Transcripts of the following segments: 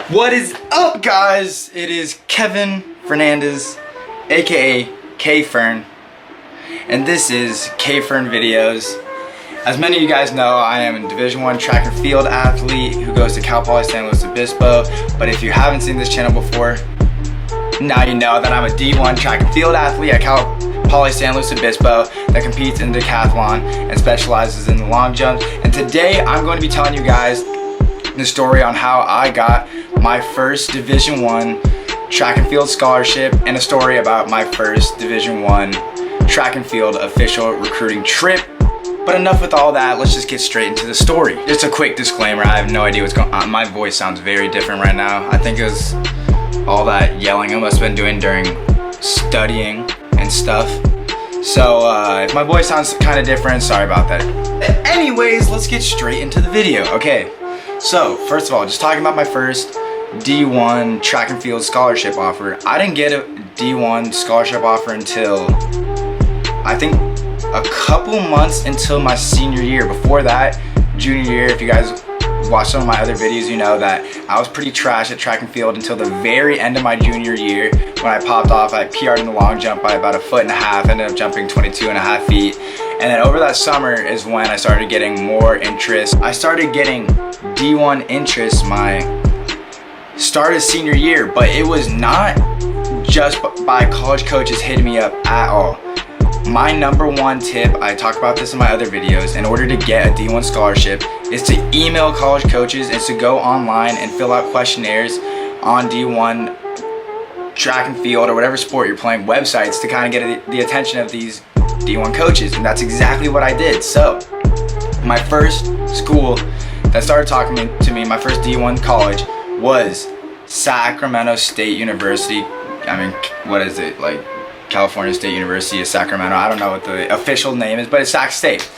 What is up, guys? It is Kevin Fernandez, aka K-Fern, and this is K-Fern Videos. As many of you guys know, I am a Division I track and field athlete who goes to Cal Poly San Luis Obispo. But if you haven't seen this channel before, now you know that I'm a D1 track and field athlete at Cal Poly San Luis Obispo that competes in decathlon and specializes in the long jump. And today I'm going to be telling you guys the story on how I got my first Division I track and field scholarship and a story about my first Division I track and field official recruiting trip. But enough with all that, let's just get straight into the story. Just a quick disclaimer, I have no idea what's going on. My voice sounds very different right now. I think it was all that yelling I must have been doing during studying and stuff. So if my voice sounds kind of different, sorry about that. Anyways, let's get straight into the video. Okay, so first of all, just talking about my first D1 track and field scholarship offer. I didn't get a D1 scholarship offer until I think a couple months until my senior year. Before that, junior year, if you guys watch some of my other videos, you know that I was pretty trash at track and field until the very end of my junior year when I popped off. I PR'd in the long jump by about 1.5 feet, ended up jumping 22.5 feet. And then over that summer is when I started getting more interest. I started getting D1 interest my start of senior year, but it was not just by college coaches hitting me up at all. My number one tip, I talk about this in my other videos, in order to get a D1 scholarship is to email college coaches and to go online and fill out questionnaires on D1 track and field or whatever sport you're playing websites to kind of get the attention of these D1 coaches, and that's exactly what I did. So my first school that started talking to me, my first D1 college, was Sacramento State University. I mean, what is it, like California State University of Sacramento? I don't know what the official name is, but it's Sac State.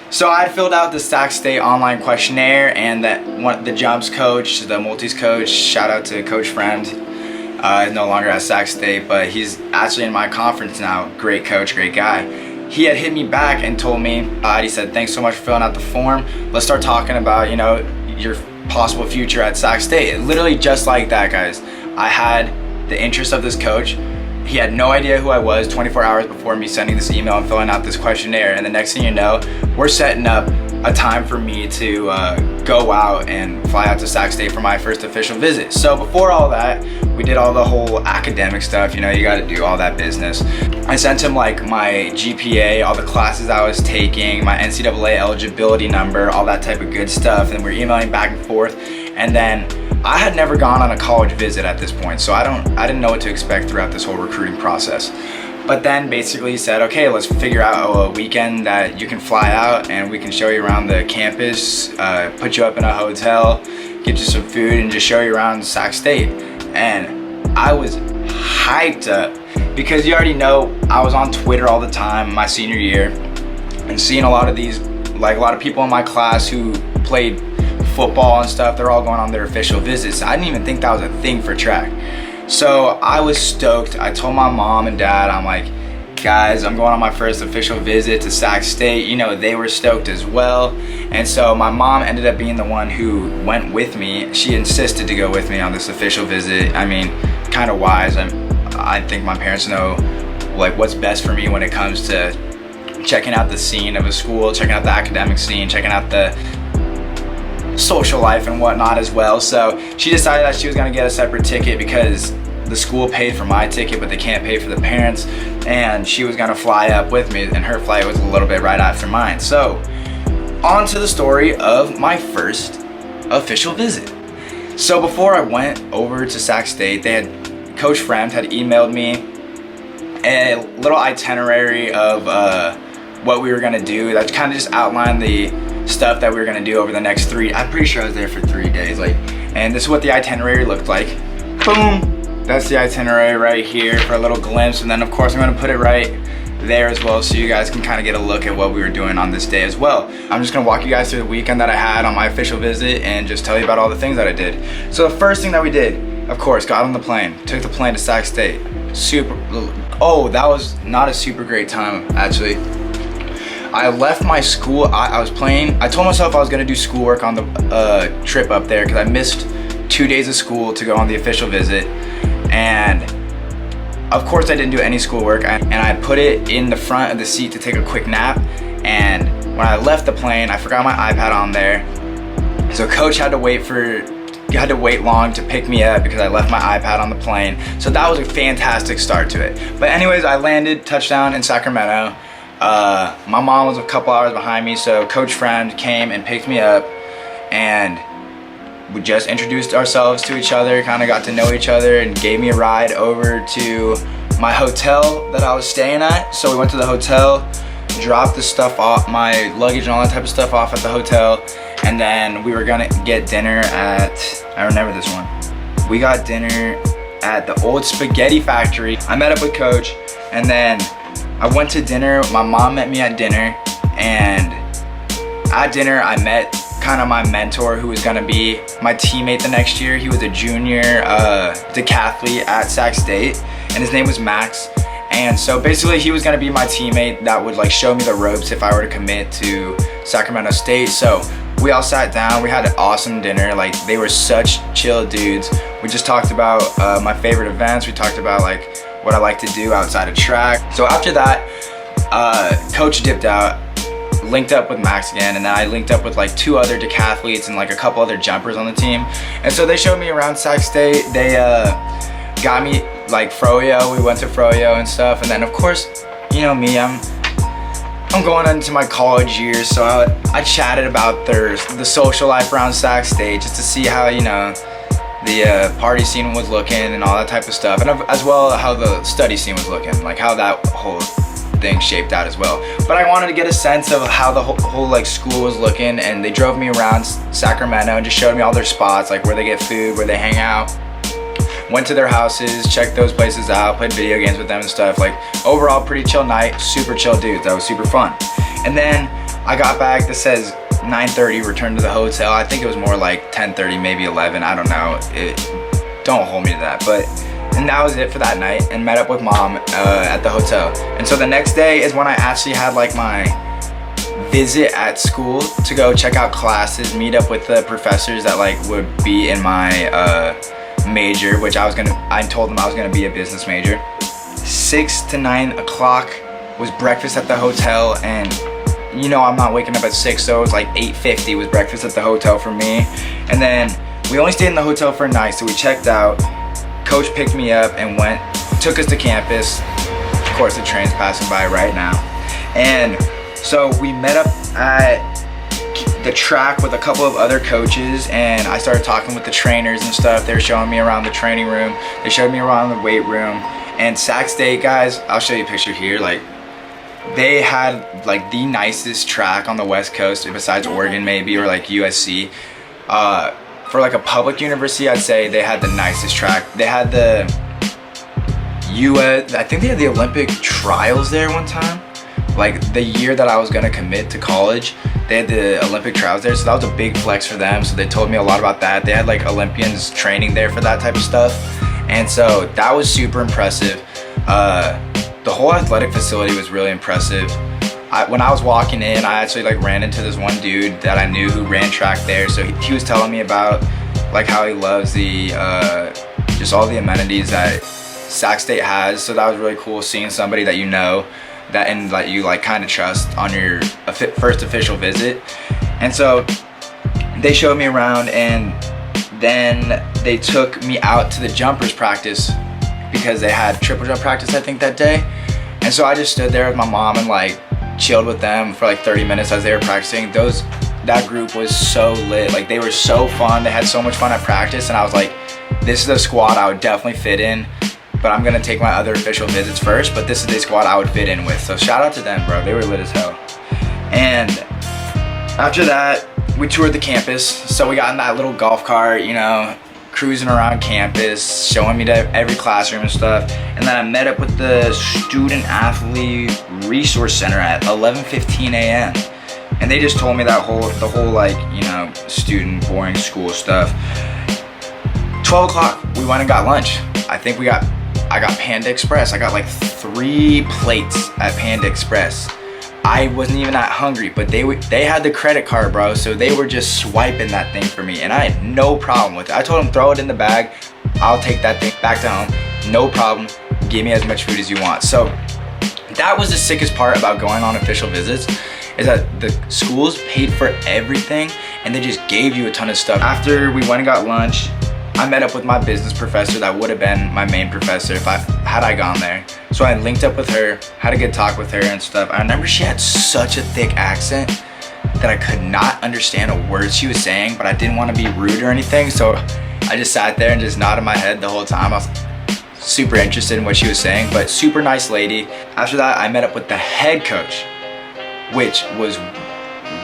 So I filled out the Sac State online questionnaire, and the jumps coach, the multis coach, shout out to Coach Friend, is no longer at Sac State, but he's actually in my conference now. Great coach, great guy. He had hit me back and told me, he said, thanks so much for filling out the form. Let's start talking about, you know, your possible future at Sac State. Literally just like that, guys. I had the interest of this coach. He had no idea who I was 24 hours before me sending this email and filling out this questionnaire. And the next thing you know, we're setting up a time for me to go out and fly out to Sac State for my first official visit. So before all that, we did all the whole academic stuff. You know, you got to do all that business. I sent him like my GPA, all the classes I was taking, my NCAA eligibility number, all that type of good stuff. And we're emailing back and forth. And then I had never gone on a college visit at this point, so I didn't know what to expect throughout this whole recruiting process. But then basically he said, okay, let's figure out a weekend that you can fly out and we can show you around the campus, put you up in a hotel, get you some food, and just show you around Sac State. And I was hyped up because you already know I was on Twitter all the time my senior year and seeing a lot of these, like a lot of people in my class who played football and stuff, they're all going on their official visits. I didn't even think that was a thing for track. So I was stoked. I told my mom and dad, I'm like, guys, I'm going on my first official visit to Sac State. You know, they were stoked as well. And so my mom ended up being the one who went with me. She insisted to go with me on this official visit. I mean, kind of wise. I think my parents know like what's best for me when it comes to checking out the scene of a school, checking out the academic scene, checking out the social life and whatnot as well. So she decided that she was going to get a separate ticket because the school paid for my ticket, but they can't pay for the parents, and she was going to fly up with me, and her flight was a little bit right after mine. So on to the story of my first official visit. So before I went over to Sac State, Coach Fremd had emailed me a little itinerary of what we were going to do that kind of just outlined the stuff that we were gonna do over the next I'm pretty sure I was there for 3 days, and this is what the itinerary looked like. Boom, that's the itinerary right here for a little glimpse, and then of course I'm gonna put it right there as well so you guys can kind of get a look at what we were doing on this day as well. I'm just gonna walk you guys through the weekend that I had on my official visit and just tell you about all the things that I did. So the first thing that we did, of course, got on the plane, took the plane to Sac State. That was not a super great time actually. I left my school, I told myself I was gonna do schoolwork on the trip up there because I missed 2 days of school to go on the official visit. And of course I didn't do any schoolwork, and I put it in the front of the seat to take a quick nap. And when I left the plane, I forgot my iPad on there. So coach had to wait long to pick me up because I left my iPad on the plane. So that was a fantastic start to it. But anyways, I landed touchdown in Sacramento. My mom was a couple hours behind me, so Coach Friend came and picked me up, and we just introduced ourselves to each other, kind of got to know each other, and gave me a ride over to my hotel that I was staying at. So we went to the hotel, dropped the stuff off, my luggage and all that type of stuff off at the hotel, and then we were gonna get dinner at, I remember this one, we got dinner at the old spaghetti factory. I met up with Coach, and then I went to dinner. My mom met me at dinner, and at dinner I met kind of my mentor, who was gonna be my teammate the next year. He was a junior decathlete at Sac State, and his name was Max. And so basically he was gonna be my teammate that would like show me the ropes if I were to commit to Sacramento State. So we all sat down, we had an awesome dinner. Like, they were such chill dudes. We just talked about my favorite events. We talked about like what I like to do outside of track. So after that, Coach dipped out, linked up with Max again, and then I linked up with like 2 other decathletes and like a couple other jumpers on the team. And so they showed me around Sac State. They got me like Froyo. We went to Froyo and stuff. And then of course, you know me, I'm going into my college years, so I chatted about the social life around Sac State, just to see how, you know, the party scene was looking and all that type of stuff, and as well how the study scene was looking, like how that whole thing shaped out as well. But I wanted to get a sense of how the whole like school was looking, and they drove me around Sacramento and just showed me all their spots, like where they get food, where they hang out. Went to their houses, checked those places out, played video games with them and stuff. Like, overall pretty chill night, super chill dudes. That was super fun. And then I got back, this says 9:30, returned to the hotel. I think it was more like 10:30, maybe 11, I don't know. Don't hold me to that. And that was it for that night, and met up with mom at the hotel. And so the next day is when I actually had like my visit at school to go check out classes, meet up with the professors that like would be in my major, which I told them I was gonna be a business major. 6 to 9 o'clock was breakfast at the hotel, and you know I'm not waking up at 6, so it was like 8:50 was breakfast at the hotel for me. And then we only stayed in the hotel for a night, so we checked out. Coach picked me up and took us to campus. Of course, the train's passing by right now. And so we met up at the track with a couple of other coaches, and I started talking with the trainers and stuff. They were showing me around the training room. They showed me around the weight room. And Sac State, guys, I'll show you a picture here. Like, they had like the nicest track on the West Coast, besides Oregon maybe, or like USC. For like a public university, I'd say they had the nicest track. They had the I think they had the Olympic trials there one time. Like the year that I was gonna commit to college, they had the Olympic trials there, so that was a big flex for them. So they told me a lot about that. They had like Olympians training there for that type of stuff, and so that was super impressive. The whole athletic facility was really impressive. When I was walking in, I actually like ran into this one dude that I knew who ran track there. So he was telling me about like how he loves the just all the amenities that Sac State has. So that was really cool, seeing somebody that you know that and like you like kind of trust on your first official visit. And so they showed me around, and then they took me out to the jumpers practice because they had triple jump practice I think that day. And so I just stood there with my mom and like chilled with them for like 30 minutes as they were practicing. That group was so lit. Like, they were so fun. They had so much fun at practice, and I was like, this is a squad I would definitely fit in, but I'm gonna take my other official visits first, but this is the squad I would fit in with. So shout out to them, bro. They were lit as hell. And after that, we toured the campus. So we got in that little golf cart, you know, cruising around campus, showing me to every classroom and stuff. And then I met up with the Student Athlete Resource Center at 11:15 a.m. And they just told me the whole like, you know, student boring school stuff. 12 o'clock, we went and got lunch. I got Panda Express. I got like 3 plates at Panda Express. I wasn't even that hungry, but they had the credit card, bro, so they were just swiping that thing for me, and I had no problem with it. I told them, throw it in the bag, I'll take that thing back to home, no problem, give me as much food as you want. So that was the sickest part about going on official visits, is that the schools paid for everything and they just gave you a ton of stuff. After we went and got lunch, I met up with my business professor that would have been my main professor had I gone there. So I linked up with her, had a good talk with her and stuff. I remember she had such a thick accent that I could not understand a word she was saying, but I didn't want to be rude or anything, so I just sat there and just nodded my head the whole time. I was super interested in what she was saying, but super nice lady. After that, I met up with the head coach, which was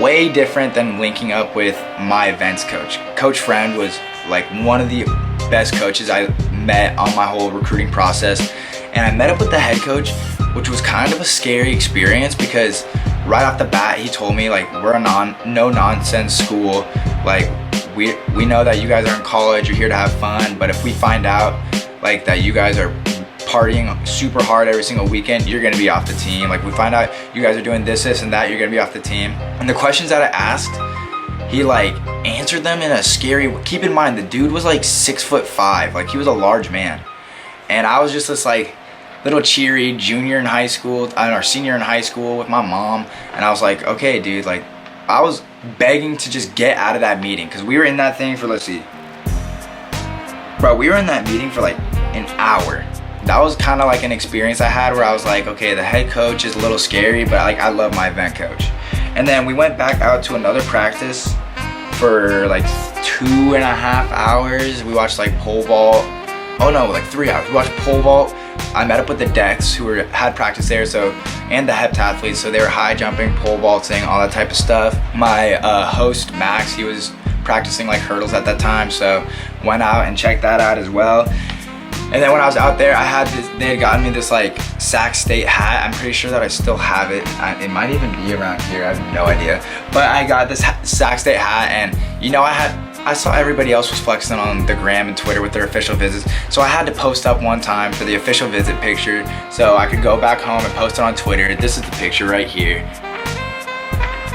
way different than linking up with my events coach. Coach Friend was like one of the best coaches I met on my whole recruiting process. And I met up with the head coach, which was kind of a scary experience because right off the bat, he told me, like, we're a no nonsense school. Like, we know that you guys are in college, you're here to have fun, but if we find out like that you guys are partying super hard every single weekend, you're gonna be off the team. Like, we find out you guys are doing this and that, you're gonna be off the team. And the questions that I asked, he like answered them in a scary, keep in mind the dude was like 6'5", like he was a large man. And I was just this like little cheery junior in high school, or senior in high school with my mom. And I was like, okay dude, like I was begging to just get out of that meeting, because we were in that thing for, let's see, bro, we were in that meeting for like an hour. That was kind of like an experience I had where I was like, okay, the head coach is a little scary, but like I love my event coach. And then we went back out to another practice for like 2.5 hours. We watched like pole vault. Oh no, like 3 hours. We watched pole vault. I met up with the decks who had practice there, so, and the heptathletes, so they were high jumping, pole vaulting, all that type of stuff. My host Max, he was practicing like hurdles at that time, so went out and checked that out as well. And then when I was out there, they had gotten me this like Sac State hat. I'm pretty sure that I still have it. It might even be around here, I have no idea. But I got this Sac State hat, and you know, I saw everybody else was flexing on the gram and Twitter with their official visits. So I had to post up one time for the official visit picture so I could go back home and post it on Twitter. This is the picture right here.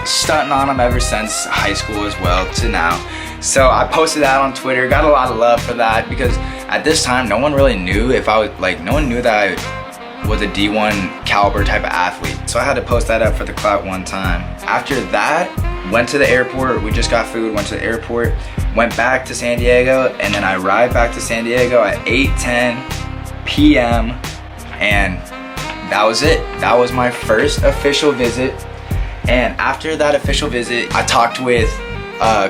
Stunting on them ever since high school as well to now. So I posted that on Twitter, got a lot of love for that, because at this time, no one really knew if I was, like, no one knew that I was a D1 caliber type of athlete. So I had to post that up for the clout one time. After that, went to the airport, we just got food, went to the airport, went back to San Diego, and then I arrived back to San Diego at 8:10 p.m. and that was it. That was my first official visit. And after that official visit, I talked with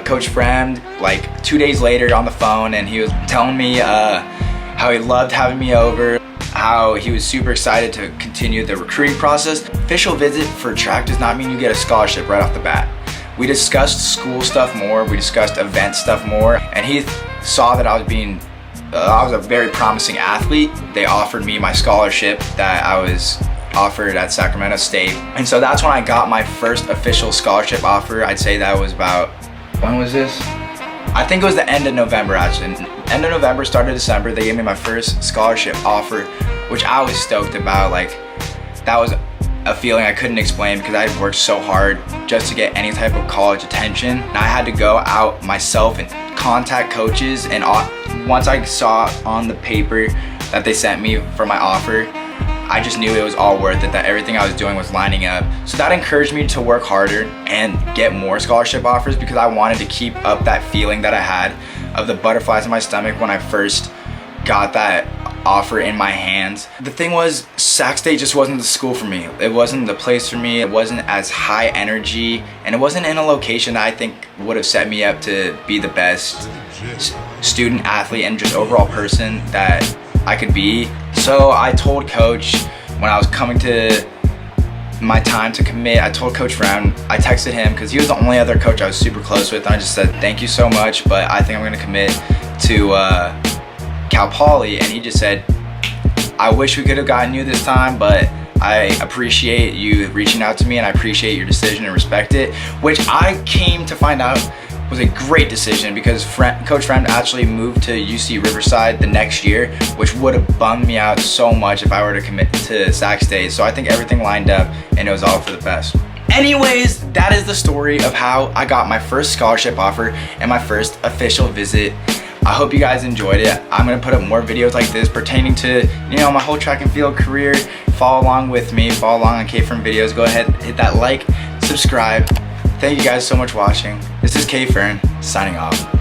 Coach Fremd like 2 days later on the phone, and he was telling me how he loved having me over, how he was super excited to continue the recruiting process. Official visit for track does not mean you get a scholarship right off the bat. We discussed school stuff more, we discussed event stuff more, and he saw that I was a very promising athlete. They offered me my scholarship that I was offered at Sacramento State. And so that's when I got my first official scholarship offer. I'd say that was about, when was this? I think it was the end of November actually. End of November, start of December, they gave me my first scholarship offer, which I was stoked about. Like, that was a feeling I couldn't explain because I had worked so hard just to get any type of college attention. And I had to go out myself and contact coaches, and once I saw on the paper that they sent me for my offer, I just knew it was all worth it, that everything I was doing was lining up. So that encouraged me to work harder and get more scholarship offers, because I wanted to keep up that feeling that I had of the butterflies in my stomach when I first got that offer in my hands. The thing was, Sac State just wasn't the school for me. It wasn't the place for me. It wasn't as high energy, and it wasn't in a location that I think would have set me up to be the best student athlete and just overall person that I could be. So I told Coach, when I was coming to my time to commit, I told Coach Brown, I texted him because he was the only other coach I was super close with, and I just said, thank you so much, but I think I'm gonna commit to Cal Poly. And he just said, I wish we could have gotten you this time, but I appreciate you reaching out to me, and I appreciate your decision and respect it. Which I came to find out was a great decision because Coach Friend actually moved to UC Riverside the next year, which would have bummed me out so much if I were to commit to Sac State. So I think everything lined up and it was all for the best. Anyways, that is the story of how I got my first scholarship offer and my first official visit. I hope you guys enjoyed it. I'm gonna put up more videos like this pertaining to, you know, my whole track and field career. Follow along with me, follow along on K-Fern videos. Go ahead, hit that like, subscribe. Thank you guys so much for watching. This is K-Fern, signing off.